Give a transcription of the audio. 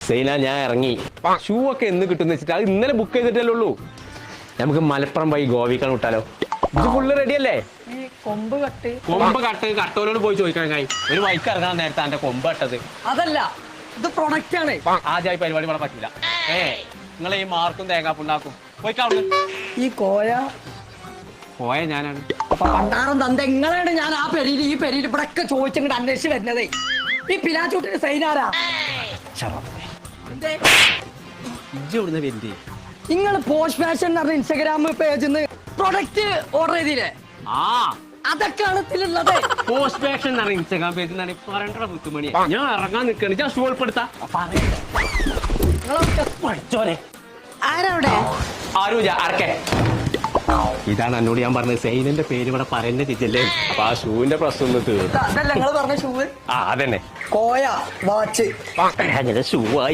സൈന ഞാൻ ഇറങ്ങി. ഷൂ ഒക്കെ എന്ന് കിട്ടുന്ന വെച്ചിട്ട് അത് ഇന്നലെ ബുക്ക് ചെയ്തിട്ടല്ലേ ഉള്ളൂ. നമുക്ക് മലപ്പുറം വഴി ഗോവിക്കാണ് വിട്ടാലോ? ഇത് ഫുള്ള് റെഡി അല്ലേ? കൊമ്പ് കട്ടോലോട് പോയി ചോദിക്കാൻ കഴിയും. ഒരു വൈക്ക് ഇറങ്ങാൻ നേരത്തെ എന്റെ കൊമ്പ് കട്ടത്. അതല്ല, ഇത് പ്രൊഡക്റ്റ് ആണ്. ആദ്യമായി പരിപാടി ഇവിടെ പറ്റില്ല. നിങ്ങൾ ഈ മാർക്കും തേങ്ങാപ്പുണ്ടാക്കും പോയിക്കാവുന്നു. ഈ കോയ ഞാനാണ്. പണ്ടാറും തന്ത എങ്ങനെയാണ് ഞാൻ ആ പെരിയിൽ ഈ പെരിയിൽ ഇവിടെ ഒക്കെ ചോദിച്ചിങ്ങോട്ട് അന്വേഷിച്ച് വരുന്നതേ. ഈ പിലാച്ചൂട്ടിന് സൈനാരാ? നിങ്ങൾ പോസ്റ്റ് ഫാഷൻ എന്ന് പറഞ്ഞ ഇൻസ്റ്റാഗ്രാം പേജിൽ നിന്ന് പ്രൊഡക്റ്റ് ഓർഡർ ചെയ്തില്ലേ? അതൊക്കെയാണ് ഇതിലുള്ളത്. പോസ്റ്റ് ഫാഷൻ എന്ന് പറഞ്ഞ ഇൻസ്റ്റാഗ്രാം പേജിൽ നിന്നാണ് പറയേണ്ട മുത്തുമണി. ഞാൻ ഇറങ്ങാൻ നിൽക്കണ ഞാൻ ഷൂ ഉൾപ്പെടുത്താം. ആരവിടെ? ആരൂജ അറക്കെ. ഇതാണ് എന്നോട് ഞാൻ പറഞ്ഞത്. സൈനന്റെ പേര് ഇവിടെ പറയുന്ന ചിച്ചല്ലേ. അപ്പൊ ആ ഷൂവിന്റെ പ്രശ്നം ഒന്ന് തീർന്നു. അതല്ല നിങ്ങൾ പറഞ്ഞ ഷൂ. അതന്നെ കോയ വാച്ച് ഷൂ ആയി.